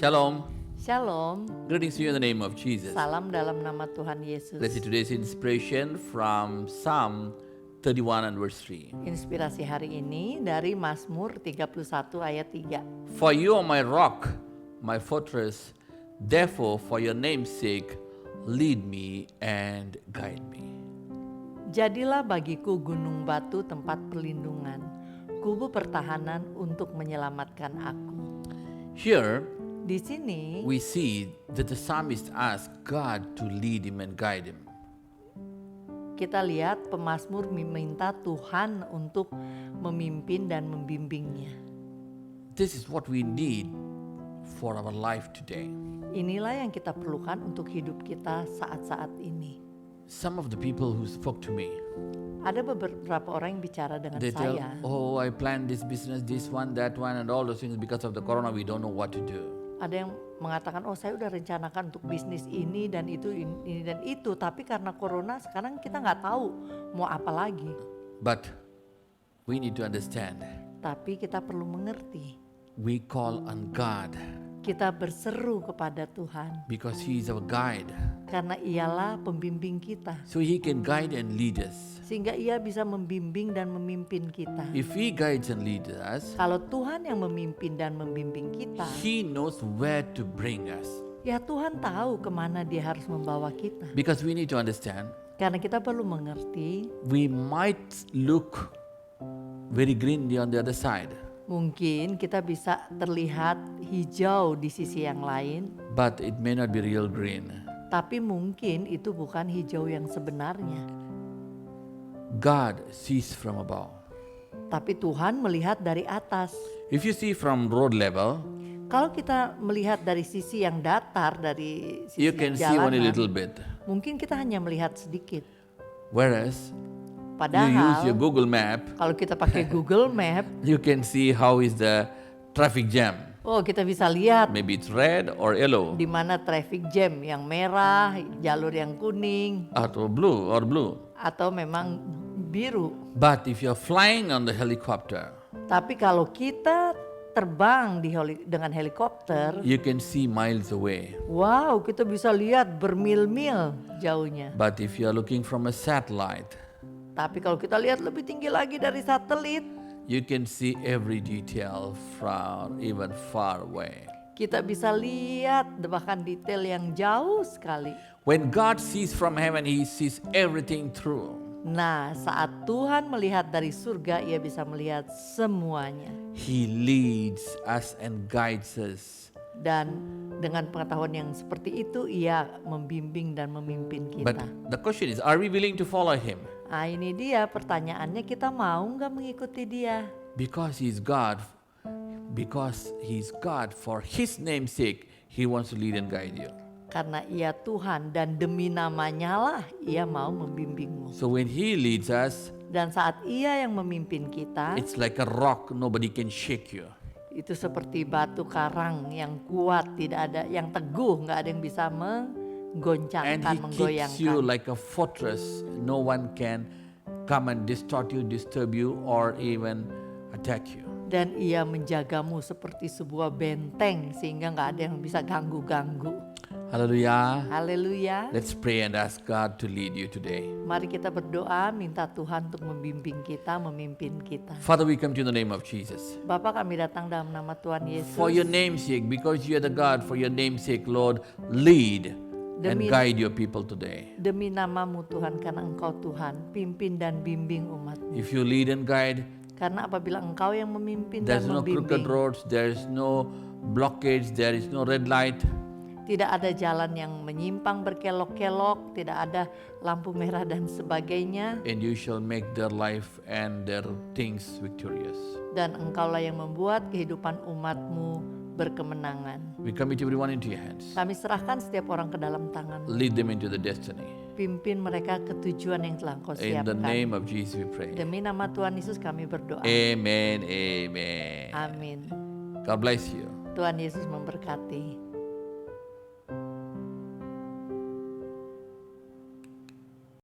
Shalom. Shalom, Greetings to you in the name of Jesus. salam dalam nama Tuhan Yesus. Let's see today's inspiration from Psalm 31 and verse 3. Inspirasi hari ini dari Mazmur 31 ayat 3. For you are my rock, my fortress, therefore for your name's sake, lead me and guide me. Jadilah bagiku gunung batu tempat perlindungan, kubu pertahanan untuk menyelamatkan aku. Here, Di sini we see that the psalmist asked God to lead him and guide him. kita lihat pemazmur meminta Tuhan untuk memimpin dan membimbingnya. This is what we need for our life today. Inilah yang kita perlukan untuk hidup kita saat-saat ini. Some of the people who spoke to me, Ada beberapa orang yang bicara dengan they tell, saya. oh, I planned this business, this one, that one, and all those things. Because of the corona, we don't know what to do. Ada yang mengatakan, oh saya udah rencanakan untuk bisnis ini dan itu, ini dan itu. Tapi karena corona sekarang kita nggak tahu mau apa lagi. But we need to understand, Tapi kita perlu mengerti. we call on God Kita berseru kepada Tuhan. because He is our guide. Karena ialah pembimbing kita. So He can guide and lead us. Sehingga ia bisa membimbing dan memimpin kita. If He guides and leads us, Kalau Tuhan yang memimpin dan membimbing kita, He knows where to bring us. ya Tuhan tahu kemana dia harus membawa kita. Because we need to understand, Karena kita perlu mengerti, we might look very green on the other side, mungkin kita bisa terlihat hijau di sisi yang lain, but it may not be real green. tapi mungkin itu bukan hijau yang sebenarnya. God sees from above. Tapi Tuhan melihat dari atas. If you see from road level, Kalau kita melihat dari sisi yang datar, dari sisi you can see only jalanan, little bit. mungkin kita hanya melihat sedikit. Whereas you use your Padahal Google map, kalau kita pakai Google Map, you can see how is the traffic jam. oh kita bisa lihat Maybe it's red or yellow di mana traffic jam, yang merah, jalur yang kuning, or blue. atau memang biru. But if you're flying on the helicopter, Tapi kalau kita terbang dengan helikopter, you can see miles away. wow, kita bisa lihat bermil-mil jauhnya. But if you're looking from a satellite, Tapi kalau kita lihat lebih tinggi lagi dari satelit, you can see every detail from even far away. kita bisa lihat bahkan detail yang jauh sekali. When God sees from heaven, He sees everything through. Nah, saat Tuhan melihat dari surga, ia bisa melihat semuanya. He leads us and guides us. Dan dengan pengetahuan yang seperti itu, ia membimbing dan memimpin But kita. the question is, are we willing to follow Him? Nah, ini dia pertanyaannya, kita mau nggak mengikuti dia? Because He's God, for His name's sake, He wants to lead and guide you. Karena ia Tuhan dan demi namanya lah ia mau membimbingmu. So when He leads us, Dan saat ia yang memimpin kita, it's like a rock, nobody can shake you. itu seperti batu karang yang kuat, tidak ada yang teguh, nggak ada yang bisa And menggoncangkan, He keeps you menggoyangkan. like a fortress. No one can come and distort you, disturb you, or even attack you. Dan ia menjagamu seperti sebuah benteng sehingga nggak ada yang bisa ganggu-ganggu. Hallelujah. Haleluya. Let's pray and ask God to lead you today. Mari kita berdoa, minta Tuhan untuk membimbing kita, memimpin kita. Father, we come to you in the name of Jesus. Bapa, kami datang dalam nama Tuhan Yesus. For your name's sake, because you are the God, for your name's sake, Lord, lead and Demi- guide your people today. Demi namamu Tuhan, karena Engkau Tuhan, pimpin dan bimbing umat-Mu. If you lead and guide, Karena apabila Engkau yang memimpin there's dan no crooked membimbing, roads, there is no blockage, there is no red light. tidak ada jalan yang menyimpang berkelok-kelok, tidak ada lampu merah dan sebagainya. And you shall make their life and their things victorious. Dan Engkaulah yang membuat kehidupan umat-Mu berkemenangan. We commit everyone into your hands. Kami serahkan setiap orang ke dalam tangan-Mu. Lead them into the destiny. Pimpin mereka ke tujuan yang telah Engkau In the siapkan. name of Jesus we pray. Demi nama Tuhan Yesus kami berdoa. Amen, amen. Amin. God bless you. Tuhan Yesus memberkati.